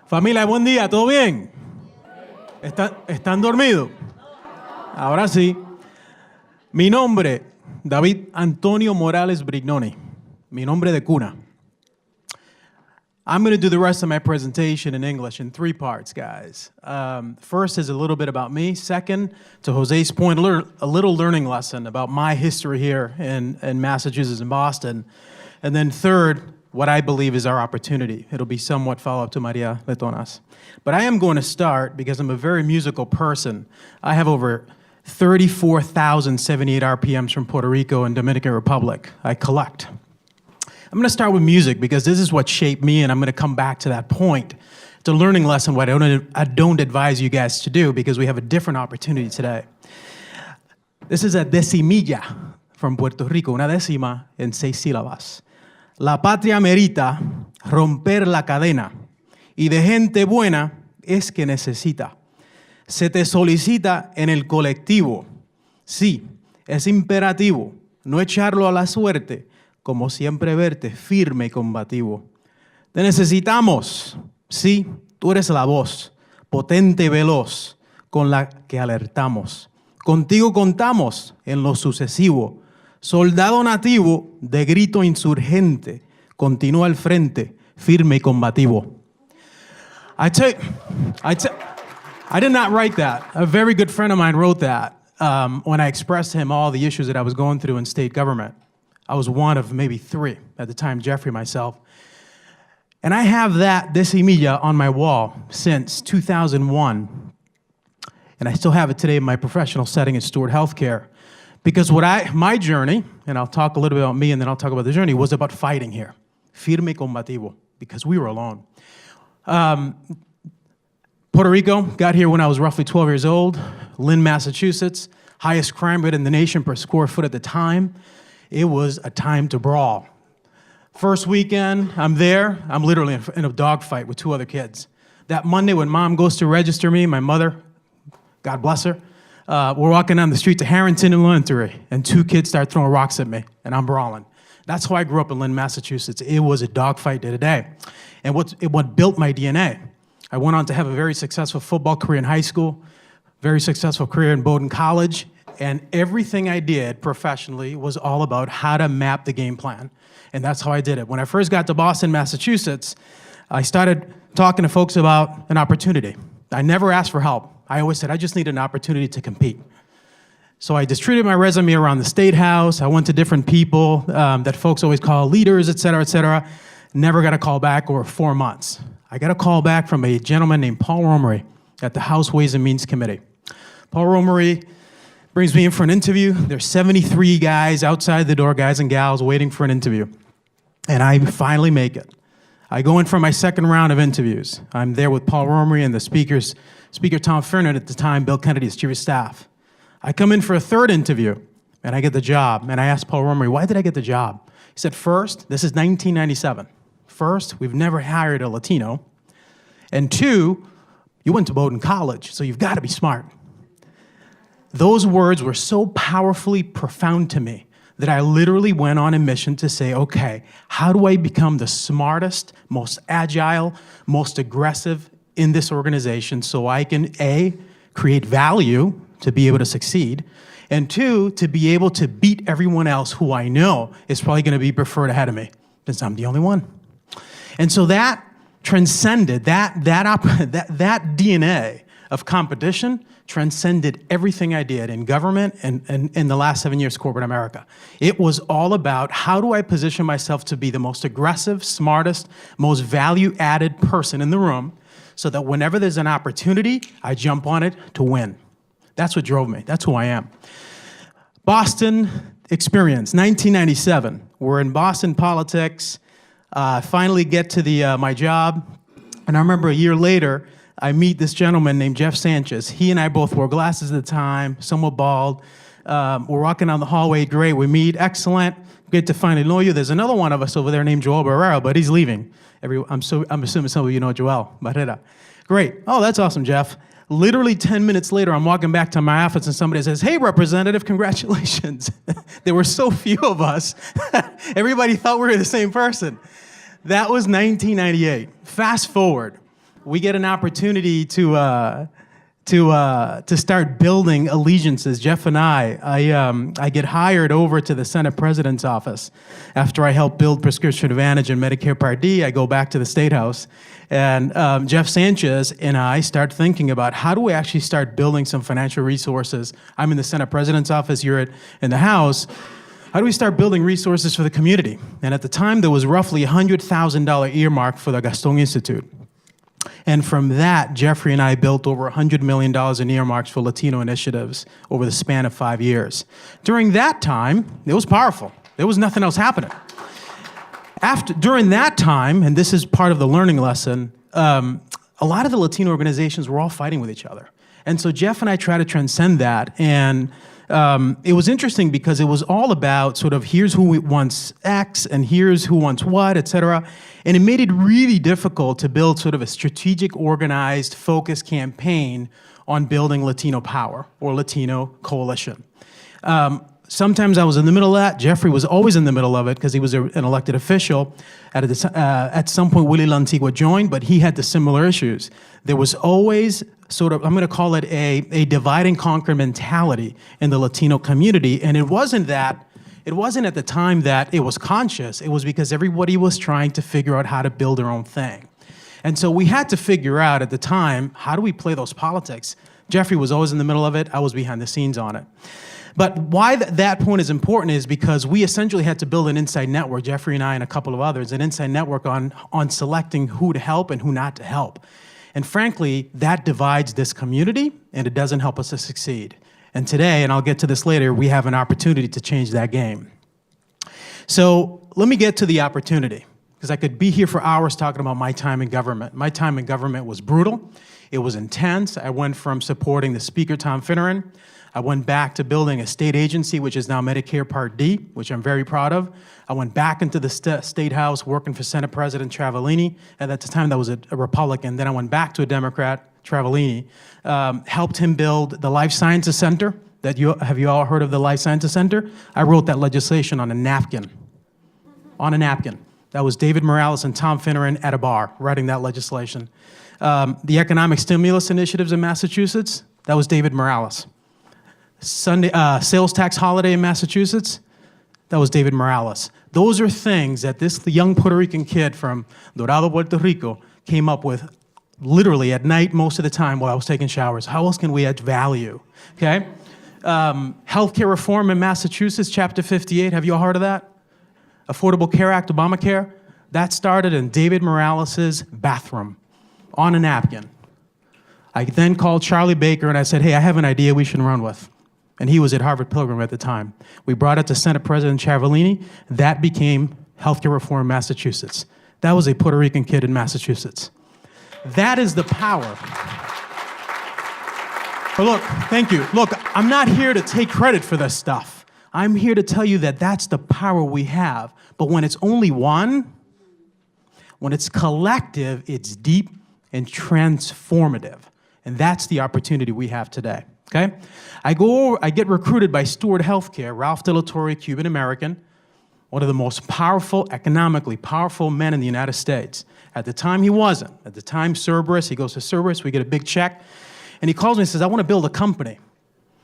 Familia, buen día, ¿todo bien? ¿Están dormidos? Ahora sí. Mi nombre, David Antonio Morales Brignoni. Mi nombre de cuna. I'm going to do the rest of my presentation in English in 3 parts, guys. First is a little bit about me. Second, to Jose's point, a little learning lesson about my history here in Massachusetts and Boston. And then third, what I believe is our opportunity. It'll be somewhat follow-up to Maria Letonas. But I am going to start because I'm a very musical person. I have over 34,078 RPMs from Puerto Rico and Dominican Republic. I collect. I'm going to start with music because this is what shaped me, and I'm going to come back to that point. It's a learning lesson, what I don't advise you guys to do because we have a different opportunity today. This is a decimilla from Puerto Rico, una décima en 6 sílabas. La patria merita romper la cadena y de gente buena es que necesita. Se te solicita en el colectivo. Sí, es imperativo no echarlo a la suerte, como siempre verte firme y combativo. Te necesitamos. Sí, tú eres la voz, potente y veloz, con la que alertamos. Contigo contamos en lo sucesivo. Soldado nativo de grito insurgente, continúa al frente, firme y combativo. I did not write that. A very good friend of mine wrote that when I expressed to him all the issues that I was going through in state government. I was one of maybe 3 at the time, Jeffrey, myself. And I have that decimilla on my wall since 2001. And I still have it today in my professional setting at Steward Health Care. Because my journey, and I'll talk a little bit about me and then I'll talk about the journey, was about fighting here. Firme y combativo, because we were alone. Puerto Rico, got here when I was roughly 12 years old. Lynn, Massachusetts, highest crime rate in the nation per square foot at the time. It was a time to brawl. First weekend, I'm there. I'm literally in a dogfight with 2 other kids. That Monday when mom goes to register me, my mother, God bless her, we're walking down the street to Harrington and Lawrence, and 2 kids start throwing rocks at me, and I'm brawling. That's how I grew up in Lynn, Massachusetts. It was a dogfight day to day. And what built my DNA. I went on to have a very successful football career in high school, very successful career in Bowdoin College, and everything I did professionally was all about how to map the game plan. And that's how I did it. When I first got to Boston, Massachusetts, I started talking to folks about an opportunity. I never asked for help. I always said, I just need an opportunity to compete. So I distributed my resume around the State House. I went to different people that folks always call leaders, et cetera, et cetera. Never got a call back over 4 months. I got a call back from a gentleman named Paul Romery at the House Ways and Means Committee. Paul Romery brings me in for an interview. There's 73 guys outside the door, guys and gals, waiting for an interview. And I finally make it. I go in for my second round of interviews. I'm there with Paul Romery and the Speaker Tom Fernand at the time, Bill Kennedy's chief of staff. I come in for a third interview, and I get the job. And I asked Paul Romery, why did I get the job? He said, first, this is 1997. First, we've never hired a Latino. And 2, you went to Bowdoin College, so you've got to be smart. Those words were so powerfully profound to me that I literally went on a mission to say, okay, how do I become the smartest, most agile, most aggressive in this organization so I can, A, create value to be able to succeed, and 2, to be able to beat everyone else who I know is probably going to be preferred ahead of me, since I'm the only one. And so that transcended, that DNA of competition transcended everything I did in government and in the last 7 years corporate America. It was all about how do I position myself to be the most aggressive, smartest, most value-added person in the room so that whenever there's an opportunity, I jump on it to win. That's what drove me. That's who I am. Boston experience, 1997. We're in Boston politics. Finally get to my job. And I remember a year later, I meet this gentleman named Jeff Sanchez. He and I both wore glasses at the time, somewhat bald. We're walking down the hallway, great. We meet, excellent. Good to finally know you. There's another one of us over there named Joel Barrera, but he's leaving. I'm assuming some of you know Joel Barrera. Great. Oh, that's awesome, Jeff. Literally 10 minutes later, I'm walking back to my office and somebody says, hey, Representative, congratulations. There were so few of us. Everybody thought we were the same person. That was 1998. Fast forward. we get an opportunity to start building allegiances. Jeff and I get hired over to the Senate President's office after I help build Prescription Advantage and Medicare Part D. I go back to the State House, and Jeff Sanchez and I start thinking about how do we actually start building some financial resources. I'm in the Senate President's office, you're in the House. How do we start building resources for the community? And at the time, there was roughly $100,000 earmark for the Gaston Institute. And from that, Jeffrey and I built over $100 million in earmarks for Latino initiatives over the span of 5 years. During that time, it was powerful. There was nothing else happening. During that time, and this is part of the learning lesson, a lot of the Latino organizations were all fighting with each other. And so Jeff and I tried to transcend that, and it was interesting because it was all about sort of here's who wants X and here's who wants what, et cetera. And it made it really difficult to build sort of a strategic, organized, focused campaign on building Latino power or Latino coalition. Sometimes I was in the middle of that. Jeffrey was always in the middle of it because he was an elected official. At some point, Willie Lantigua joined, but he had the similar issues. There was always sort of, I'm going to call it a divide and conquer mentality in the Latino community. And it wasn't at the time that it was conscious. It was because everybody was trying to figure out how to build their own thing. And so we had to figure out at the time, how do we play those politics? Jeffrey was always in the middle of it. I was behind the scenes on it. But why that point is important is because we essentially had to build an inside network, Jeffrey and I and a couple of others, an inside network on selecting who to help and who not to help. And frankly, that divides this community, and it doesn't help us to succeed. And today, and I'll get to this later, we have an opportunity to change that game. So let me get to the opportunity, because I could be here for hours talking about my time in government. My time in government was brutal. It was intense. I went from supporting the Speaker, Tom Finneran. I went back to building a state agency, which is now Medicare Part D, which I'm very proud of. I went back into the State House working for Senate President Travellini. And at the time, that was a Republican. Then I went back to a Democrat, Travellini. Helped him build the Life Sciences Center. Have you all heard of the Life Sciences Center? I wrote that legislation on a napkin. On a napkin. That was David Morales and Tom Finneran at a bar writing that legislation. The economic stimulus initiatives in Massachusetts, that was David Morales. Sales tax holiday in Massachusetts, that was David Morales. Those are things that this young Puerto Rican kid from Dorado, Puerto Rico, came up with literally at night most of the time while I was taking showers. How else can we add value, okay? Healthcare reform in Massachusetts, Chapter 58, have you all heard of that? Affordable Care Act, Obamacare, that started in David Morales' bathroom on a napkin. I then called Charlie Baker and I said, hey, I have an idea we should run with. And he was at Harvard Pilgrim at the time. We brought it to Senate President Travellini. That became healthcare reform in Massachusetts. That was a Puerto Rican kid in Massachusetts. That is the power. But look, thank you. Look, I'm not here to take credit for this stuff. I'm here to tell you that that's the power we have. But when it's only one, when it's collective, it's deep and transformative. And that's the opportunity we have today. Okay? I get recruited by Steward Health Care, Ralph De La Torre, Cuban-American, one of the most powerful, economically powerful men in the United States. At the time, he wasn't. At the time, Cerberus, he goes to Cerberus, we get a big check, and he calls me and says, I want to build a company.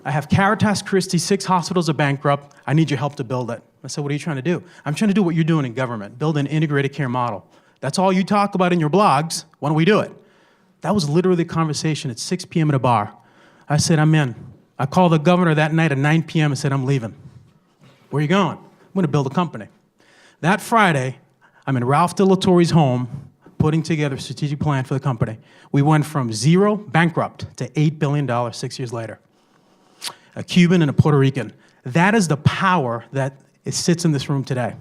I have Caritas Christi, 6 hospitals are bankrupt. I need your help to build it. I said, what are you trying to do? I'm trying to do what you're doing in government, build an integrated care model. That's all you talk about in your blogs. Why don't we do it? That was literally the conversation at 6 p.m. at a bar. I said, I'm in. I called the governor that night at 9 p.m. and said, I'm leaving. Where are you going? I'm going to build a company. That Friday, I'm in Ralph De La Torre's home putting together a strategic plan for the company. We went from 0, bankrupt, to $8 billion 6 years later. A Cuban and a Puerto Rican. That is the power that sits in this room today.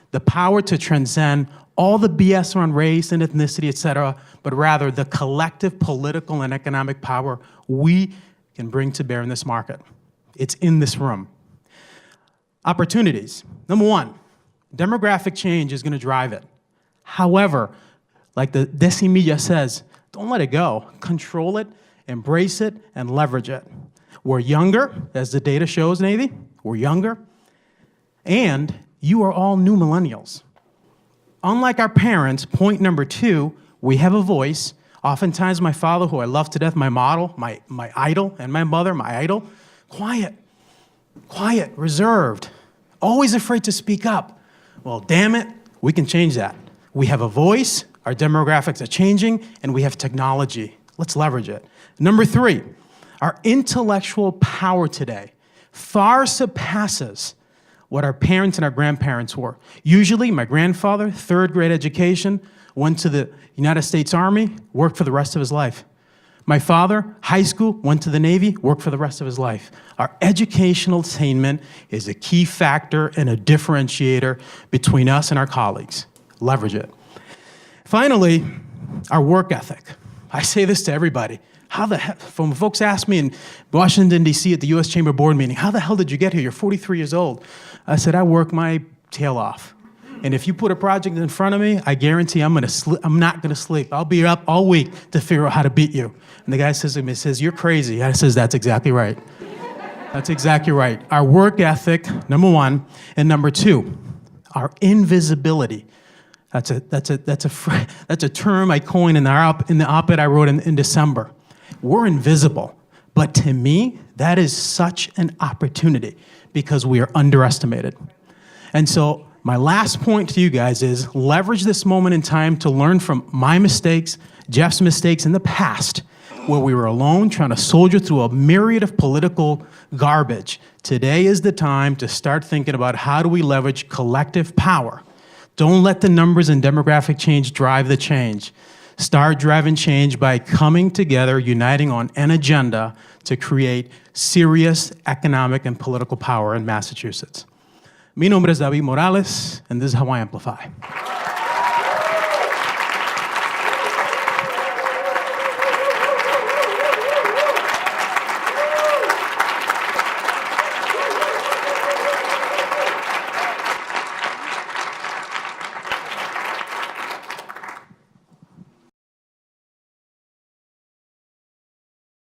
The power to transcend all the BS around race and ethnicity, et cetera, but rather the collective political and economic power we can bring to bear in this market. It's in this room. Opportunities. Number one, demographic change is going to drive it. However, like the Decimilla says, don't let it go. Control it, embrace it, and leverage it. We're younger, as the data shows, Navy. We're younger. And you are all new millennials. Unlike our parents, point number 2, we have a voice. Oftentimes, my father, who I love to death, my model, my idol, and my mother, my idol, quiet, reserved, always afraid to speak up. Well, damn it, we can change that. We have a voice, our demographics are changing, and we have technology. Let's leverage it. Number 3, our intellectual power today far surpasses what our parents and our grandparents were. Usually, my grandfather, 3rd grade education, went to the United States Army, worked for the rest of his life. My father, high school, went to the Navy, worked for the rest of his life. Our educational attainment is a key factor and a differentiator between us and our colleagues. Leverage it. Finally, our work ethic. I say this to everybody. How the hell, when folks ask me in Washington, D.C. at the U.S. Chamber Board meeting, how the hell did you get here? You're 43 years old. I said, I work my tail off. And if you put a project in front of me, I guarantee I'm not gonna sleep. I'll be up all week to figure out how to beat you. And the guy says to me, you're crazy. I says, that's exactly right. That's exactly right. Our work ethic, number 1, and number 2, our invisibility. That's a term I coined in the op-ed I wrote in December. We're invisible, but to me, that is such an opportunity because we are underestimated. And so my last point to you guys is leverage this moment in time to learn from my mistakes, Jeff's mistakes in the past, where we were alone trying to soldier through a myriad of political garbage. Today is the time to start thinking about how do we leverage collective power. Don't let the numbers and demographic change drive the change. Start driving change by coming together, uniting on an agenda to create serious economic and political power in Massachusetts. Mi nombre es David Morales, and this is how I amplify.